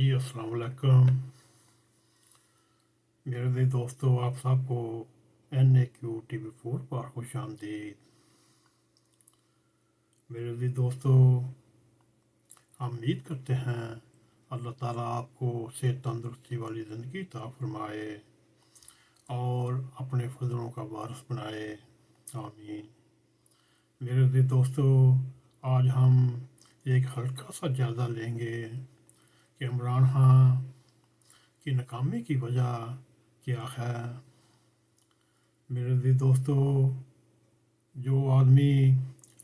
जी अस्सलाम वालेकुम मेरे भी दोस्तों, आप सबको NAQ TV4 पर खुश आमदीद। मेरे भी दोस्तों, हम उम्मीद करते हैं अल्लाह ताला आपको सेहत तंदुरुस्ती वाली ज़िंदगी अता फरमाए और अपने फजलों का वारिस बनाए, आमीन। मेरे भी दोस्तों, आज हम एक हल्का सा जायज़ा लेंगे कि इमरान खान की नाकामी की वजह क्या है। मेरे भी दोस्तों, जो आदमी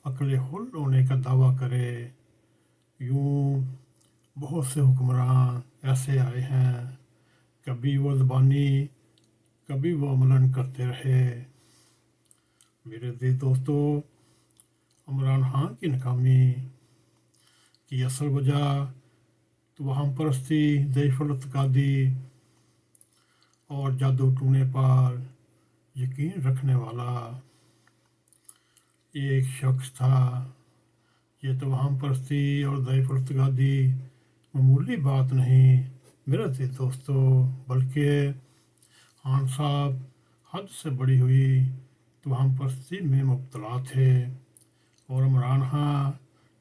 अक्ल हुल होने का दावा करे, यूं बहुत से हुक्मरान ऐसे आए हैं, कभी वो ज़बानी कभी वो अमलन करते रहे। मेरे भी दोस्तों, इमरान खान की नाकामी की असल वजह तवाहम परस्ती, ज़ईफ़ुल-इत्क़ादी और जादू टूने पर यकीन रखने वाला एक शख्स था। ये तवाहम परस्ती और ज़ईफ़ुल-इत्क़ादी मामूली बात नहीं मेरे दोस्तों, बल्कि खान साहब हद से बढ़ी हुई तवाहम परस्ती में मुब्तला थे और इमरान खान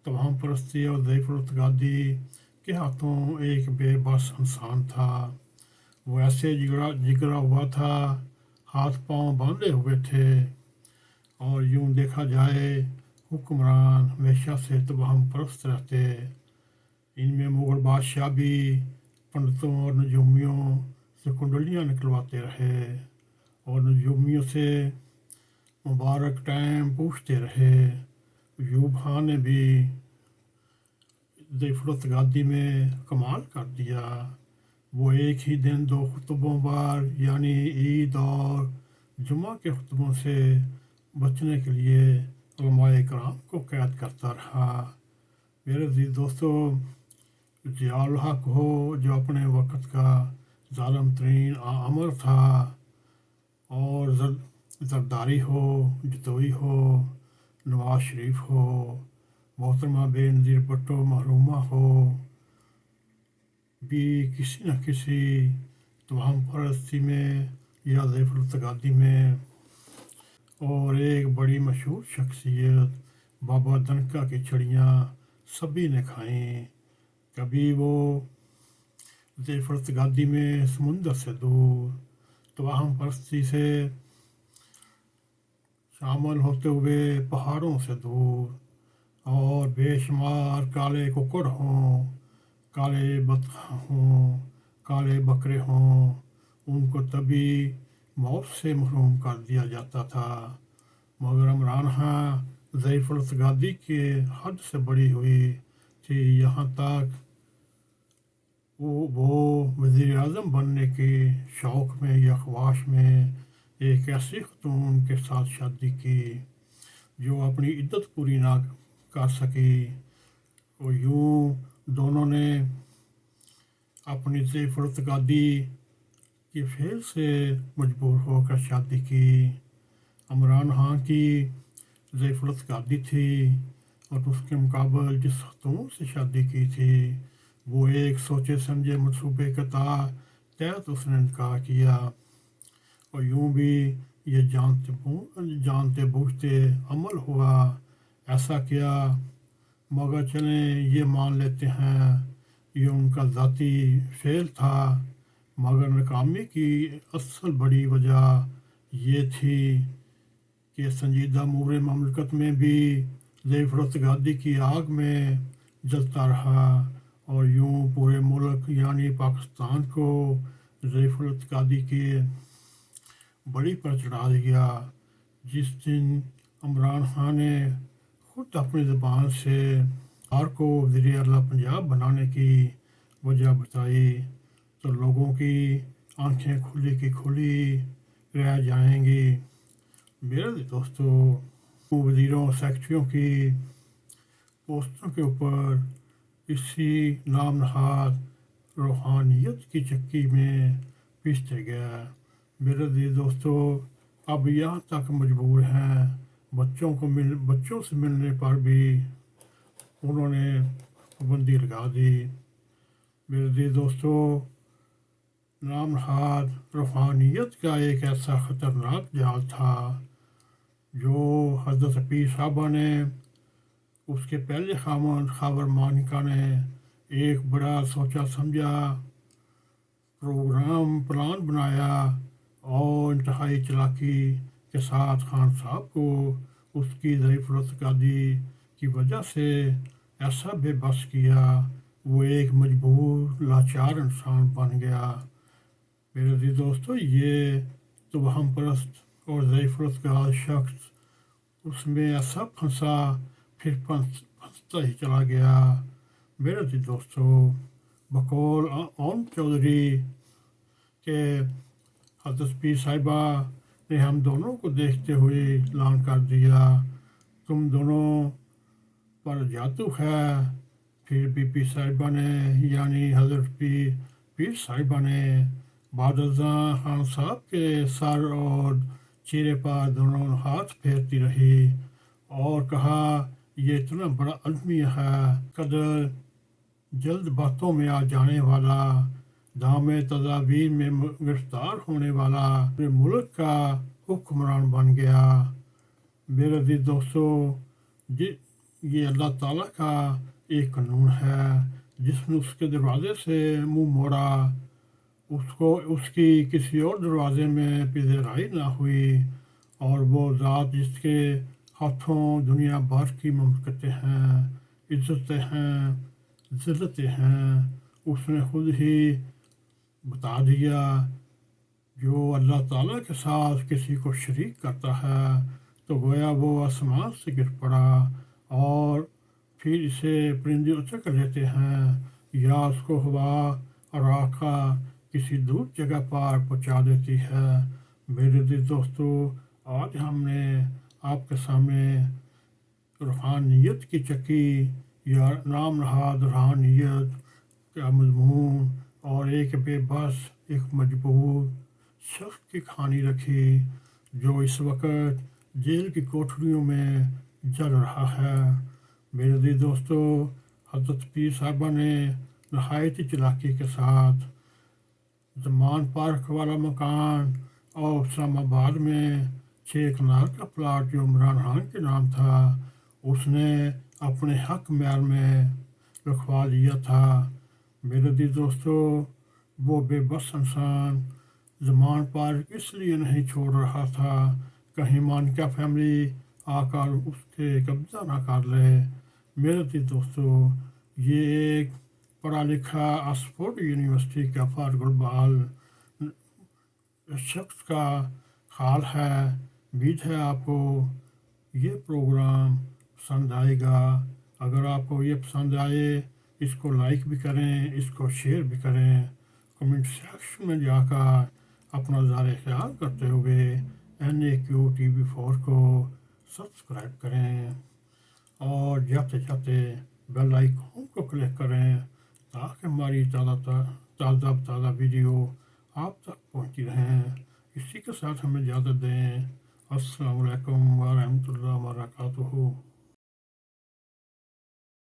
तवाहम परस्ती और ज़ईफ़ुल-इत्क़ादी के हाथों एक बेबस इंसान था। वो ऐसे जिगरा हुआ था, हाथ पांव बांधे हुए थे और यूं देखा जाए हुक्मरान हमेशा से तवाहम परस्त रहते। इनमें मुग़ल बादशाह भी पंडितों और नजूमियों से कुंडलियाँ निकलवाते रहे और नजूमियों से मुबारक टाइम पूछते रहे। अयूब खान ने भी ज़ईफ़ुल-इत्क़ादी में कमाल कर दिया। वो एक ही दिन 2 खुतबों पर यानी ईद और जुमा के खुतबों से बचने के लिए उलमाए कराम को कैद करता रहा। मेरे अज़ीज़ दोस्तों, ज़ियाउल हक हो जो अपने वक़्त का ज़ालिम तरीन आमर था, और ज़रदारी हो, जतोई हो, नवाज शरीफ हो, मोहतरमा बेनज़ीर भुट्टो मरहूमा हो, भी किसी न किसी तवाहम परस्ती में या ज़ईफ़ुल-इत्क़ादी में। और एक बड़ी मशहूर शख्सियत बाबा दनका की छड़ियाँ सभी ने खाईं। कभी वो ज़ईफ़ुल-इत्क़ादी में समुंदर से दूर, तवाहम परस्ती से शामिल होते हुए पहाड़ों से दूर, और बेशुमार काले कुक्कड़ हों, काले बतख हों, काले बकरे हों, उनको तभी मौत से महरूम कर दिया जाता था। मगर इमरान खान ज़ईफ़ुल-इत्क़ादी के हद से बढ़ी हुई थी, यहाँ तक वो वज़ीर आज़म बनने के शौक़ में या ख्वाहिश में एक ऐसी ख़तून के साथ शादी की जो अपनी इद्दत पूरी ना कर सकी। और यूं दोनों ने अपनी ज़ईफ़ुल-इत्क़ादी के फेल से मजबूर होकर शादी की। इमरान खान की ज़ईफ़ुल-इत्क़ादी थी और उसके मुकाबले जिस ख़तून से शादी की थी, वो एक सोचे समझे मंसूबे के तहत उसने निकाह किया। और यूं भी ये जानते बूझते अमल हुआ। ऐसा किया, मगर चलें ये मान लेते हैं ये उनका ज़ाती फेल था, मगर नाकामी की असल बड़ी वजह ये थी कि संजीदा अमूर ममलकत में भी ज़ईफ़ुल-इत्क़ादी की आग में जलता रहा और यूं पूरे मुल्क यानी पाकिस्तान को ज़ईफ़ुल-इत्क़ादी के बड़ी पर चढ़ा दिया। जिस दिन इमरान खान ने खुद अपनी ज़बान से आर को वज़ीर आला पंजाब बनाने की वजह बताई तो लोगों की आंखें खुली की खुली रह जाएंगी। मेरे दोस्तों, वज़ीरों सेक्रेटरियों की पोस्टों के ऊपर इसी नाम नहाद रूहानियत की चक्की में पीसते गए। मेरे दोस्तों, अब यहाँ तक मजबूर हैं बच्चों से मिलने पर भी उन्होंने पाबंदी लगा दी। मेरे दिल दोस्तों, नाम नहाद रूहानियत का एक ऐसा ख़तरनाक जाल था जो हज़रत पीर साहबा ने, उसके पहले खामन खाबर मानिका ने एक बड़ा सोचा समझा प्लान बनाया और इंतहाई चालाकी के साथ खान साहब को उसकी ज़ईफ़ रतकादी की वजह से ऐसा बेबस किया, वो एक मजबूर लाचार इंसान बन गया। मेरे जी दोस्तों, ये तो हम परस्त और ज़ईफ़ रतकाद शख्स उसमें ऐसा फंसा, फिर फंसता ही चला गया। मेरे जी दोस्तों, बकौल ओम चौधरी के हज़रत पीर साहिबा ने हम दोनों को देखते हुए ऐलान कर दिया, तुम दोनों पर जादू है। फिर बीबी साहिबा ने यानी हज़रत पीर साहिबा ने बादशाह खान साहब के सर और चेहरे पर दोनों हाथ फेरती रही और कहा, ये इतना बड़ा आदमी है, कदर जल्द बातों में आ जाने वाला, दामे तदाबीर में गिरफ्तार होने वाला, पूरे मुल्क का हुक्मरान बन गया। मेरे दिल दोस्तों, ये अल्लाह ताला का एक कानून है, जिसने उसके दरवाजे से मुंह मोड़ा, उसको उसकी किसी और दरवाजे में पज़ीराई ना हुई, और वो ज़ात जिसके हाथों दुनिया भर की मुमकिनें हैं, इज़्ज़तें हैं, ज़िल्लतें हैं, उसने खुद ही बता दिया, जो अल्लाह ताला के साथ किसी को शरीक करता है तो गोया वो आसमान से गिर पड़ा और फिर इसे परिंदे उचक लेते हैं या उसको हवा और आका किसी दूर जगह पर पहुंचा देती है। मेरे दिल दोस्तों, आज हमने आपके सामने रूहानियत की चक्की या नाम नहाद रूहानियत का मजमून और एक बेबस, एक मजबूर शख्स की कहानी रखी जो इस वक्त जेल की कोठरियों में जल रहा है। मेरे दिल दोस्तों, हज़रत पीर साहिबा ने नहायत चालाकी के साथ जमान पार्क वाला मकान और इस्लामाबाद में 6 कनाल का प्लाट जो इमरान खान के नाम था, उसने अपने हक म्यार में रखवा लिया था। मेरे दिल दोस्तों, वो बेबस इंसान जमान पार्क इसलिए नहीं छोड़ रहा था कहीं मानिका फैमिली आकर उसके कब्जा ना कर ले। मेरे दिल दोस्तों, ये एक पढ़ा लिखा ऑक्सफोर्ड यूनिवर्सिटी का फार्गुलबाल शख्स का हाल है। उम्मीद है आपको ये प्रोग्राम पसंद आएगा। अगर आपको ये पसंद आए, इसको लाइक भी करें, इसको शेयर भी करें, कमेंट सेक्शन में जाकर अपना ज़ाहिर ख्याल करते हुए NAQ TV4 को सब्सक्राइब करें और जाते जाते बेल आइकन को क्लिक करें ताकि हमारी ताज़ा वीडियो आप तक पहुंची रहें। इसी के साथ हमें इजाज़त दें। अस्सलाम वालेकुम व रहमतुल्लाहि व बरकातुहू।